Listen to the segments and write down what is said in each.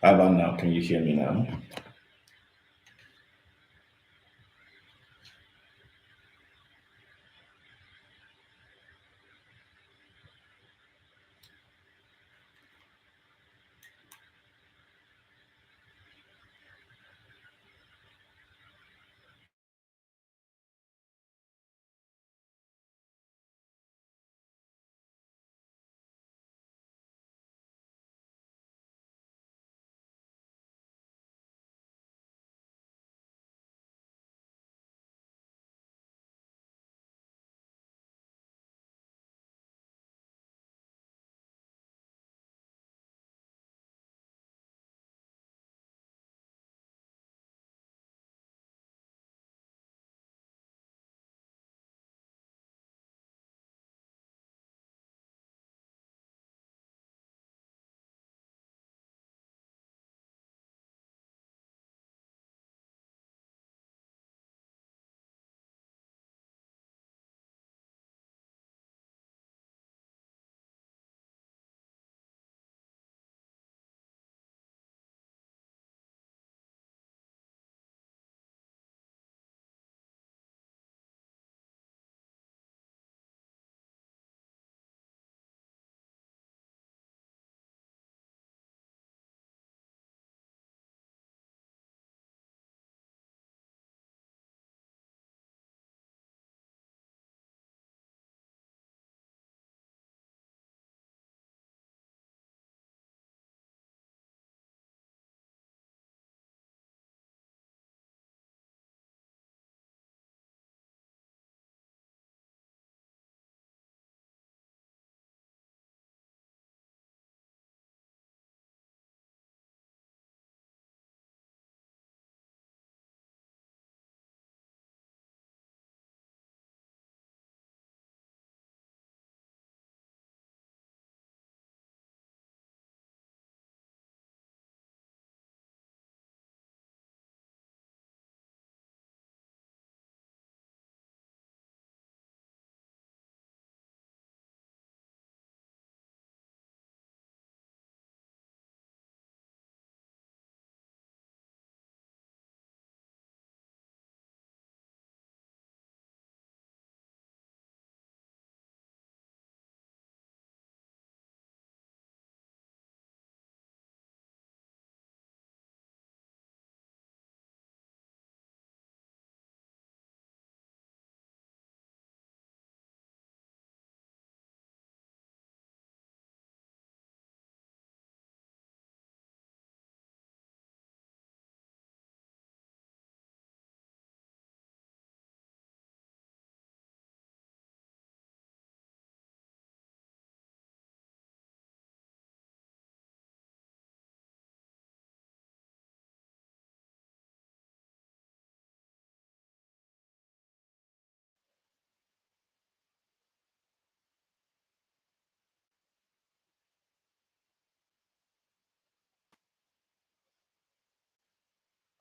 How about now? Can you hear me now?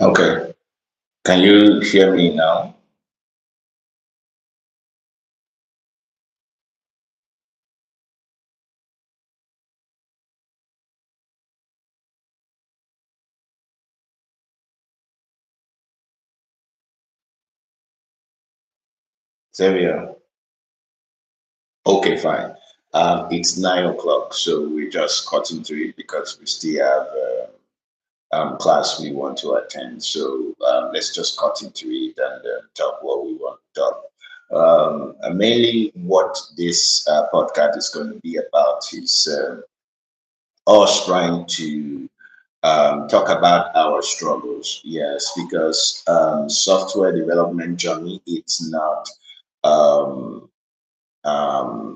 Okay. Can you hear me now? Xavier. Okay, fine. It's 9 o'clock, so we just cut into it because we still have class we want to attend. So let's just cut into it and talk what we want to talk. Mainly, what this podcast is going to be about is us trying to talk about our struggles. Yes, because software development journey, it's not. Um,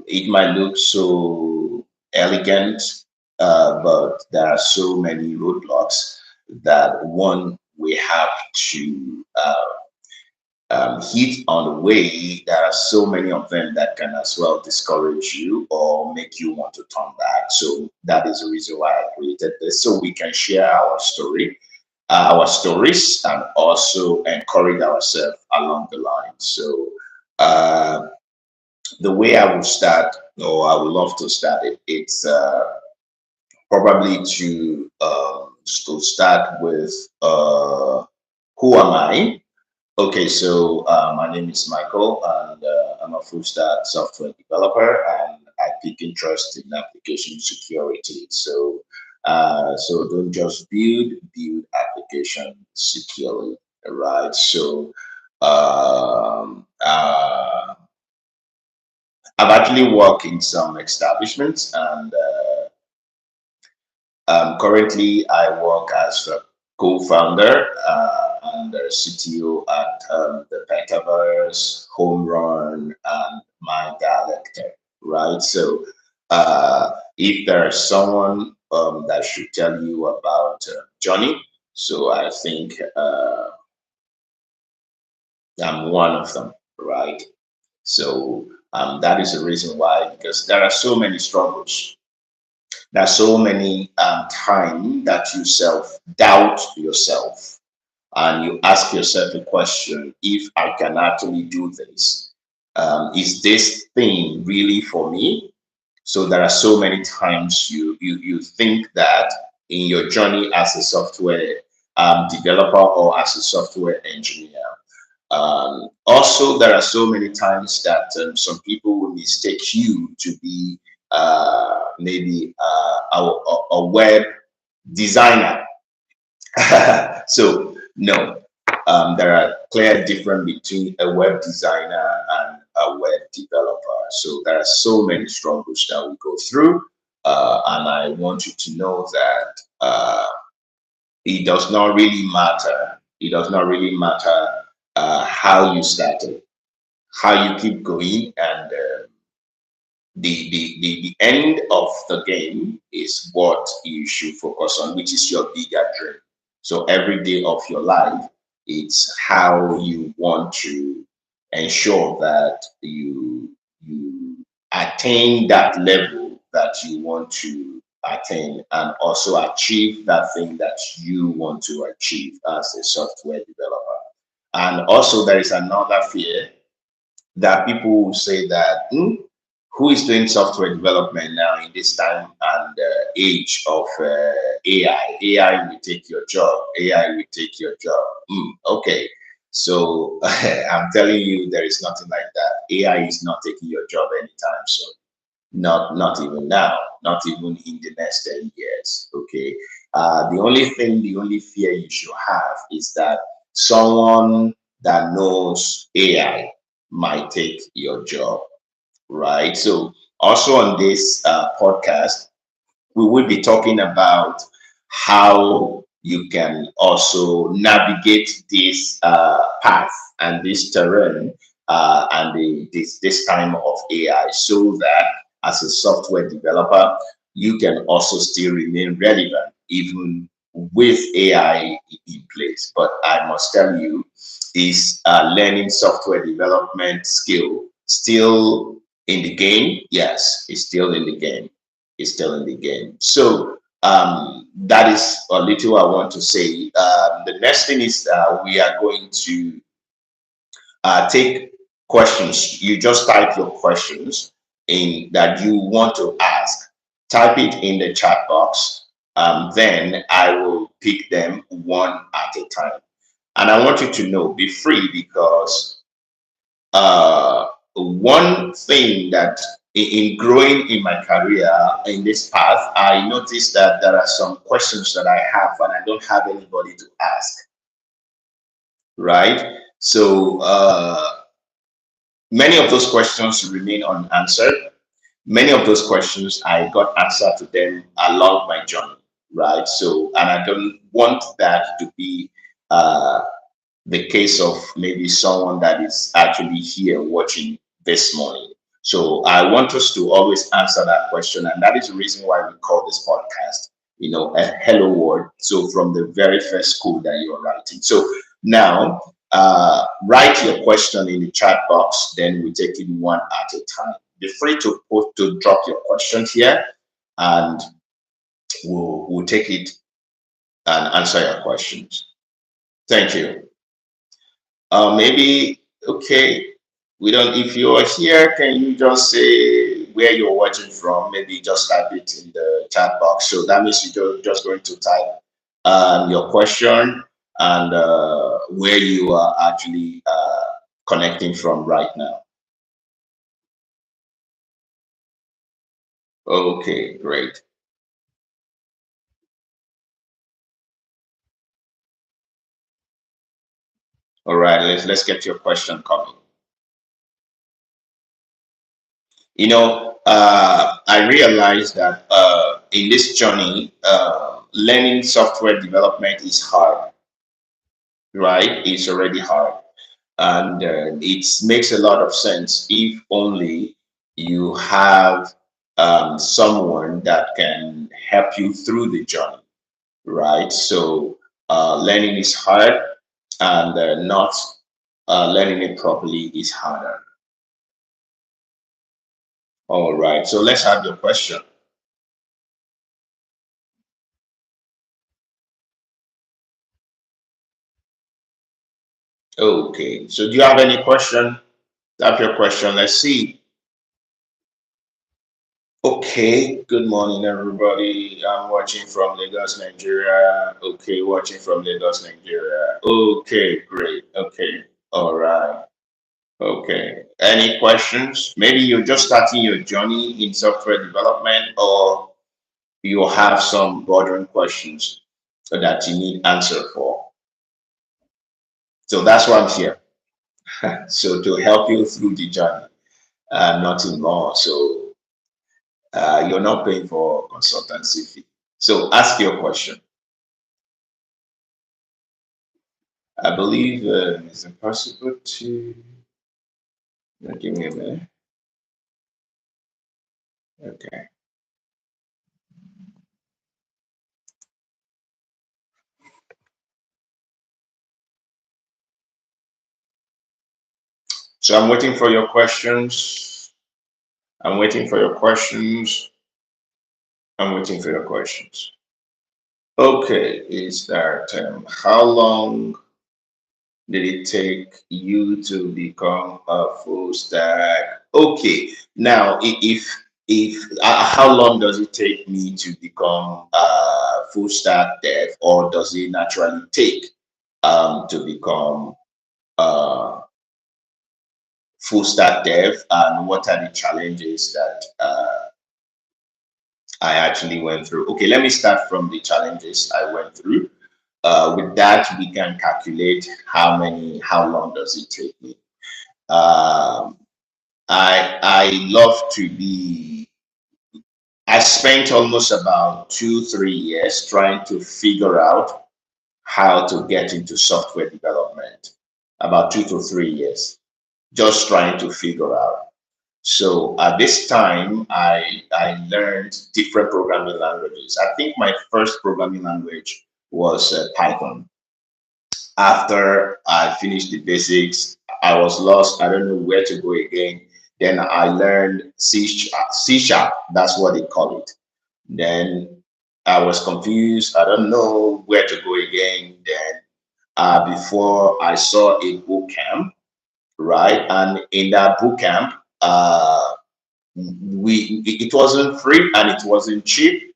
it might look so elegant, but there are so many roadblocks that one we have to hit on the way. There are so many of them that can as well discourage you or make you want to turn back. So that is the reason why I created this, so we can share our stories, and also encourage ourselves along the line. So uh, the way I would start, or I would love to start it, it's probably to start with, who am I? Okay, so my name is Michael, and I'm a full stack software developer, and I pick interest in application security. So don't just build application securely, right? So, I've actually worked in some establishments, and currently, I work as a co-founder and the CTO at the Petaverse, Home Run, and My Director, right? So, if there's someone that should tell you about Johnny, so I think I'm one of them, right? So, that is the reason why, because there are so many struggles. There's so many time that you self doubt yourself, and you ask yourself a question: if I can actually do this, is this thing really for me? So there are so many times you think that in your journey as a software developer or as a software engineer. Also, there are so many times that some people will mistake you to be maybe a web designer. So, no, there are clear difference between a web designer and a web developer. So, there are so many struggles that we go through. And I want you to know that it does not really matter. It does not really matter how you started, how you keep going, and the end of the game is what you should focus on, which is your bigger dream. So every day of your life, it's how you want to ensure that you attain that level that you want to attain, and also achieve that thing that you want to achieve as a software developer. And also there is another fear that people will say that, who is doing software development now in this time and age of AI? AI will take your job. AI will take your job. Okay. So I'm telling you, there is nothing like that. AI is not taking your job anytime soon. Not even now. Not even in the next 10 years. Okay. The only fear you should have is that someone that knows AI might take your job, right? So, also on this podcast, we will be talking about how you can also navigate this path and this terrain and this time of AI, so that as a software developer, you can also still remain relevant even with AI in place. But I must tell you, is learning software development skill still in the game? Yes, it's still in the game. It's still in the game. So that is a little I want to say. The next thing is we are going to take questions. You just type your questions in that you want to ask. Type it in the chat box. Then I will pick them one at a time. And I want you to know, be free, because one thing that in growing in my career in this path, I noticed that there are some questions that I have and I don't have anybody to ask, right? So many of those questions remain unanswered. Many of those questions I got answer to them along my journey, right? So, and I don't want that to be the case of maybe someone that is actually here watching this morning. So I want us to always answer that question, and that is the reason why we call this podcast, a hello world. So from the very first code that you're writing. So now, write your question in the chat box. Then we take it one at a time. Be free to drop your question here, and we'll take it and answer your questions. Thank you. Maybe, okay, we don't, if you are here, can you just say where you're watching from, maybe just type it in the chat box. So that means you're just going to type your question and where you are actually connecting from right now. Okay, great. All right, let's get your question coming. I realized that in this journey, learning software development is hard, right? It's already hard. And it makes a lot of sense if only you have someone that can help you through the journey, right? So learning is hard, and not learning it properly is harder. All right, so let's have your question. Okay, so do you have any question? Have your question. Let's see. Okay, good morning, everybody. I'm watching from Lagos, Nigeria. Okay, watching from Lagos, Nigeria. Okay, great. Okay, all right. Okay, any questions? Maybe you're just starting your journey in software development, or you have some bothering questions that you need answer for. So that's why I'm here. So to help you through the journey, nothing more. So you're not paying for consultancy fee. So ask your question. I believe it's impossible to. Give me a minute. Okay. So I'm waiting for your questions. I'm waiting for your questions. I'm waiting for your questions. Okay, is that how long did it take you to become a full stack? Okay, now if how long does it take me to become a full stack dev, or does it naturally take to become a full stack dev, and what are the challenges that I actually went through? Okay, let me start from the challenges I went through. With that, we can calculate how long does it take me. Um, I love to be. I spent almost about 2 3 years trying to figure out how to get into software development. About 2 to 3 years, just trying to figure out. So at this time, I learned different programming languages. I think my first programming language was Python. After I finished the basics, I was lost. I don't know where to go again. Then I learned C sharp. That's what they call it. Then I was confused. I don't know where to go again. Then before I saw a boot camp, right? And in that boot camp, it wasn't free and it wasn't cheap.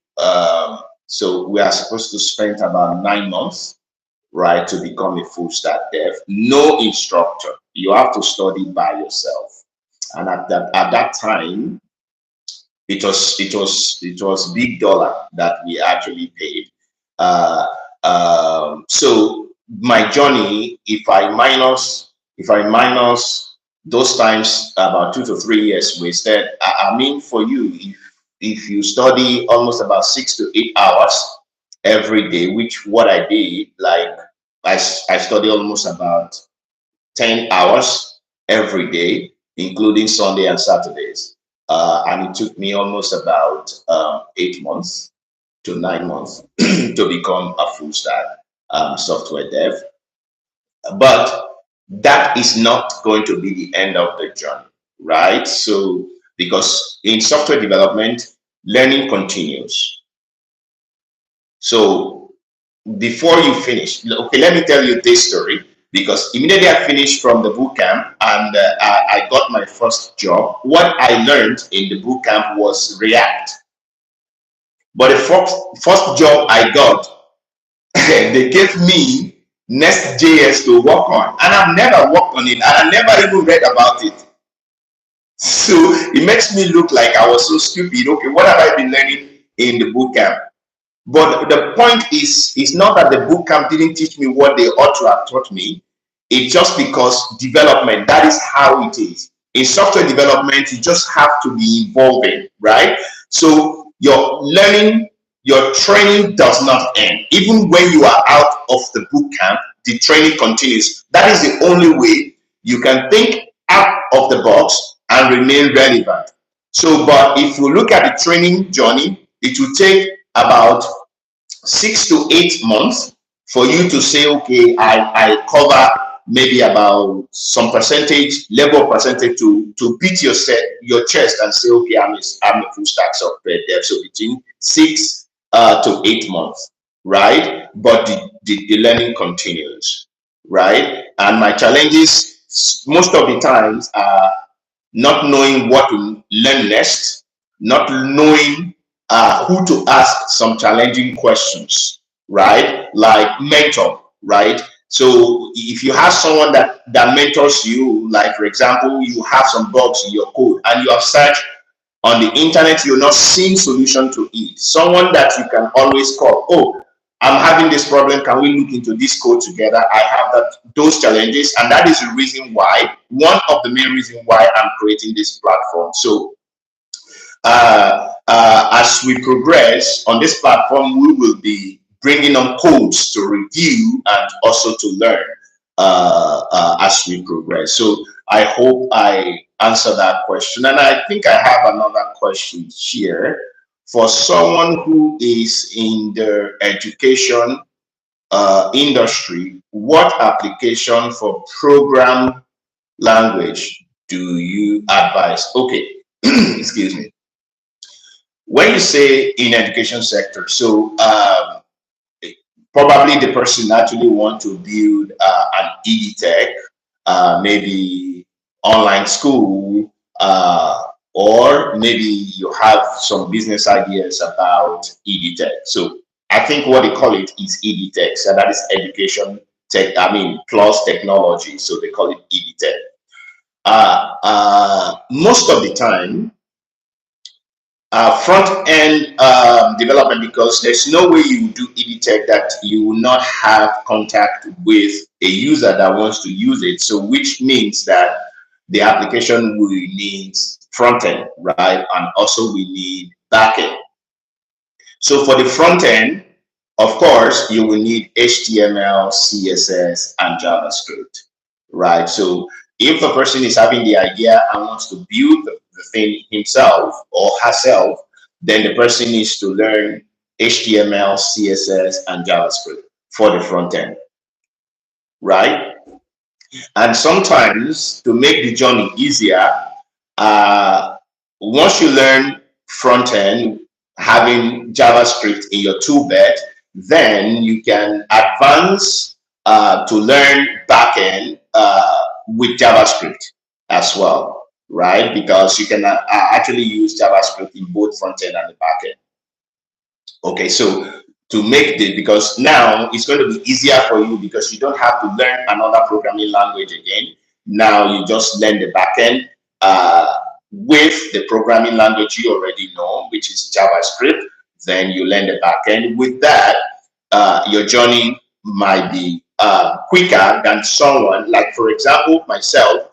So we are supposed to spend about 9 months, right, to become a full stack dev. No instructor. You have to study by yourself. And at that time, it was big dollar that we actually paid. Uh, so my journey, if I minus those times, about 2 to 3 years wasted. I mean, for you, if you study almost about 6 to 8 hours every day, which what I did, like I study almost about 10 hours every day, including Sunday and Saturdays. And it took me almost about 8 months to 9 months to become a full stack software dev. But that is not going to be the end of the journey, right? So, because in software development, learning continues. So, before you finish, okay, let me tell you this story. because immediately I finished from the boot camp and I got my first job. What I learned in the boot camp was React. But the first job I got, they gave me Nest.js to work on, and I've never worked on it, and I never even read about it. So it makes me look like I was so stupid. Okay, what have I been learning in the boot camp? But the point is, it's not that the boot camp didn't teach me what they ought to have taught me. It's just because development, that is how it is. In software development, you just have to be evolving, right? So your learning, your training does not end. Even when you are out of the boot camp, the training continues. That is the only way you can think out of the box and remain relevant. So, but if you look at the training journey, it will take about 6 to 8 months for you to say, okay, I cover maybe about some percentage, level of percentage to beat your chest and say, okay, I'm a full stack software dev. So between 6 to 8 months, right? But the learning continues, right? And my challenges most of the times are not knowing what to learn next, not knowing who to ask some challenging questions, right? Like mentor, right? So if you have someone that mentors you, like for example, you have some bugs in your code and you have searched on the internet, you're not seeing solution to it. Someone that you can always call. Oh, I'm having this problem. Can we look into this code together? I have those challenges, and that is the reason why, one of the main reasons why I'm creating this platform. So as we progress on this platform, we will be bringing on codes to review and also to learn as we progress. So I hope I answer that question. And I think I have another question here for someone who is in the education industry. What application for program language do you advise? Okay, excuse me. When you say in education sector, so probably the person actually want to build an edtech, maybe online school, or maybe you have some business ideas about edtech. So I think what they call it is edtech. So that is education tech, I mean, plus technology. So they call it edtech. Most of the time, front end development, because there's no way you do edtech that you will not have contact with a user that wants to use it. So which means that the application will need front end, right? And also we need back end. So for the front end, of course, you will need HTML, CSS, and JavaScript, right? So if a person is having the idea and wants to build the thing himself or herself, then the person needs to learn HTML, CSS, and JavaScript for the front end, right? And sometimes to make the journey easier, once you learn front end, having JavaScript in your toolbed, then you can advance to learn backend with JavaScript as well, right? Because you can actually use JavaScript in both front end and the back end. Okay, so to make this, because now it's going to be easier for you because you don't have to learn another programming language again. Now you just learn the back end with the programming language you already know, which is JavaScript. Then you learn the back end. With that, your journey might be quicker than someone like, for example, myself.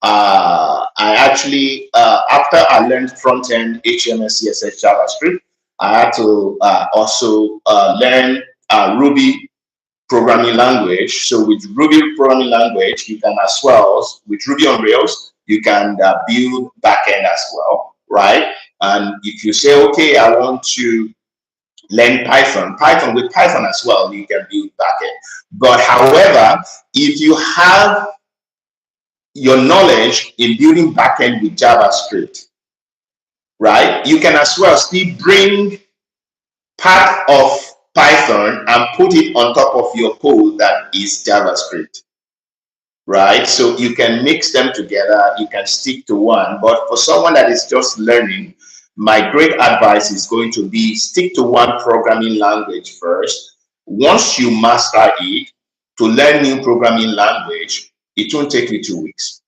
I actually, after I learned front end, HTML, CSS, JavaScript, I had to also learn Ruby programming language. So with Ruby programming language, you can as well, with Ruby on Rails, you can build backend as well, right? And if you say, okay, I want to learn Python with Python as well, you can build backend. But however, if you have your knowledge in building backend with JavaScript, right, you can as well still bring part of Python and put it on top of your code that is JavaScript. right? So you can mix them together, you can stick to one. But for someone that is just learning, my great advice is going to be stick to one programming language first. Once you master it, to learn new programming language, it won't take you 2 weeks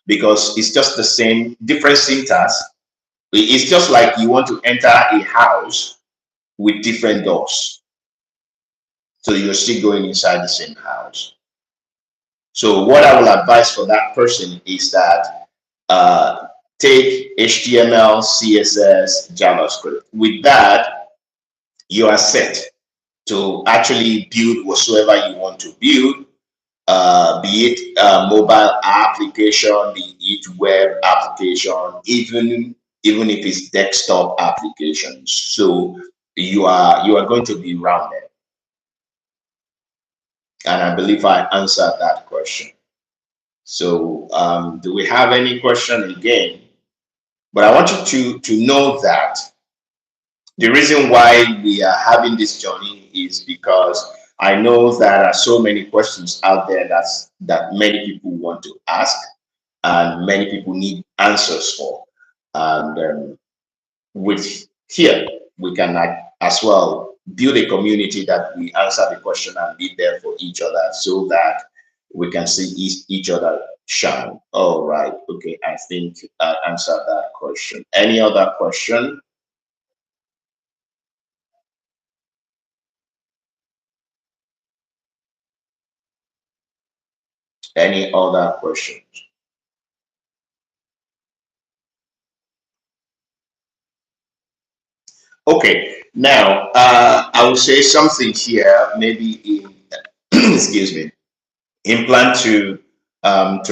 because it's just the same, different syntax. It's just like you want to enter a house with different doors. So you're still going inside the same house. So what I will advise for that person is that uh, take HTML, CSS, JavaScript. With that, you are set to actually build whatsoever you want to build, be it mobile application, be it web application, even if it's desktop applications. So you are going to be rounded. And I believe I answered that question. So do we have any question again? But I want you to know that the reason why we are having this journey is because I know there are so many questions out there that many people want to ask and many people need answers for. And with here, we can as well build a community that we answer the question and be there for each other so that we can see each other shine. All right. Okay. I think I answered that question. Any other question? Any other questions? Okay. Now, I will say something here, maybe in, excuse me, in plan to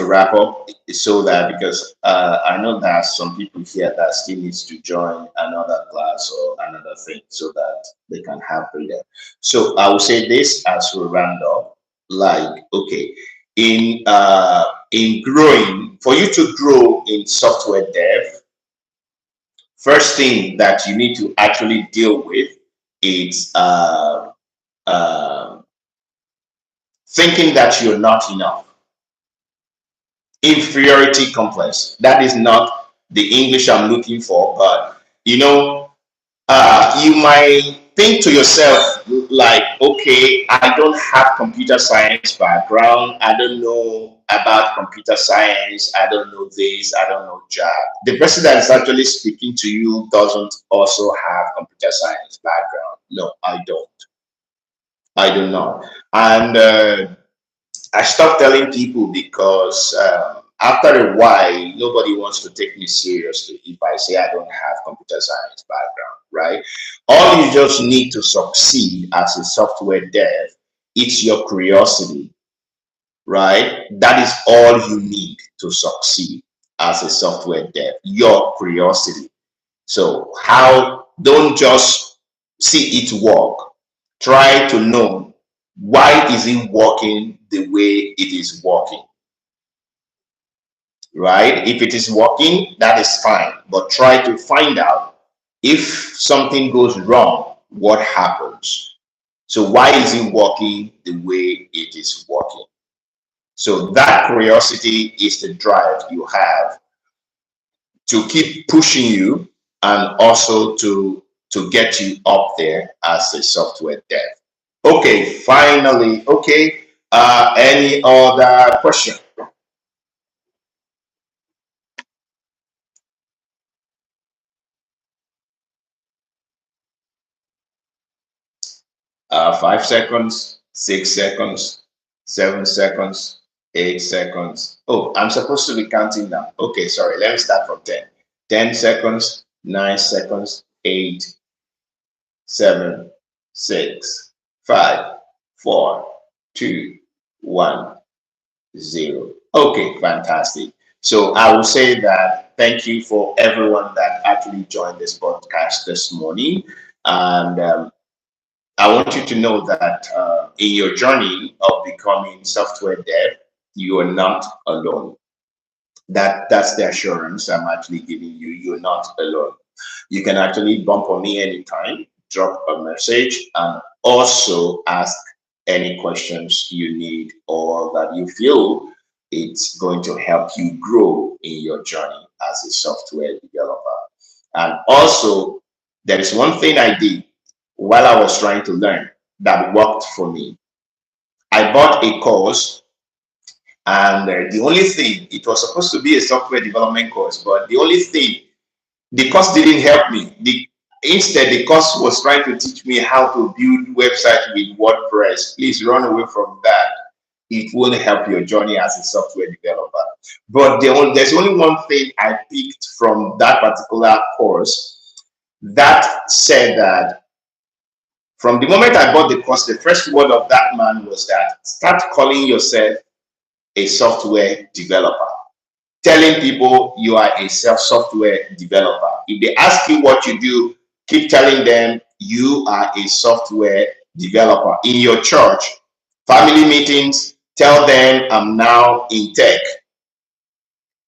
wrap up so that because I know that some people here that still needs to join another class or another thing so that they can have freedom. So I will say this as we round up, like okay, in growing, for you to grow in software dev, first thing that you need to actually deal with is uh, thinking that you're not enough. Inferiority complex. That is not the English I'm looking for, but you know, you might think to yourself, like, okay, I don't have computer science background. I don't know about computer science. I don't know this. I don't know Java. The person that is actually speaking to you doesn't also have computer science background. No, I don't. I do not. And I stopped telling people because after a while, nobody wants to take me seriously if I say I don't have computer science background, right? All you just need to succeed as a software dev, it's your curiosity, right? That is all you need to succeed as a software dev, your curiosity. So how, don't just see it work. Try to know why is it working the way it is working, right? If it is working, that is fine. But try to find out if something goes wrong, what happens? So why is it working the way it is working? So that curiosity is the drive you have to keep pushing you and also to get you up there as a software dev. Okay, finally, okay. Any other question? 5 seconds, 6 seconds, 7 seconds, 8 seconds. Oh, I'm supposed to be counting now. Okay, sorry. Let me start from 10. 10 seconds, 9 seconds, 8, 7, 6, 5, 4, 2, 1, 0. Okay, fantastic. So I will say that thank you for everyone that actually joined this podcast this morning. And I want you to know that in your journey of becoming software dev, you are not alone. That's the assurance I'm actually giving you. You're not alone. You can actually bump on me anytime, drop a message, and also ask any questions you need or that you feel it's going to help you grow in your journey as a software developer. And also, there is one thing I did while I was trying to learn that worked for me. I bought a course, and the only thing, it was supposed to be a software development course, but the only thing, the course didn't help me. Instead, the course was trying to teach me how to build websites with WordPress. Please run away from that. It won't help your journey as a software developer. But there's only one thing I picked from that particular course that said that from the moment I bought the course, the first word of that man was that start calling yourself a software developer. Telling people you are a software developer. If they ask you what you do, keep telling them you are a software developer. In your church, family meetings, tell them I'm now in tech.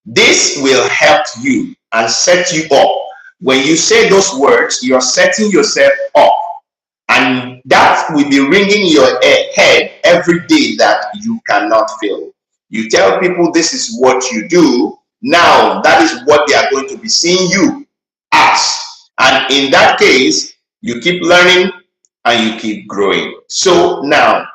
This will help you and set you up. When you say those words, you're setting yourself up. And that will be ringing your head every day that you cannot fail. You tell people this is what you do. Now, that is what they are going to be seeing you as. And in that case, you keep learning and you keep growing. So now,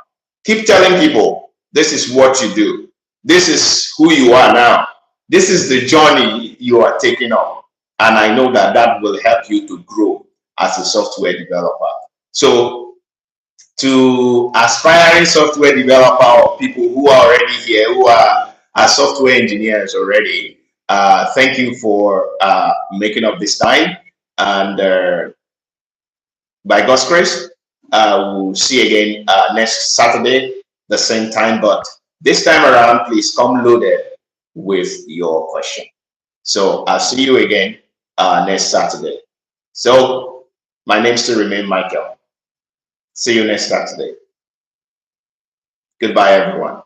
keep telling people this is what you do. This is who you are now. This is the journey you are taking on. And I know that that will help you to grow as a software developer. So to aspiring software developer or people who are already here, who are software engineers already, thank you for making up this time. And by God's grace, we'll see you again next Saturday, the same time. But this time around, please come loaded with your question. So I'll see you again next Saturday. So my name still remains Michael. See you next Saturday. Goodbye, everyone.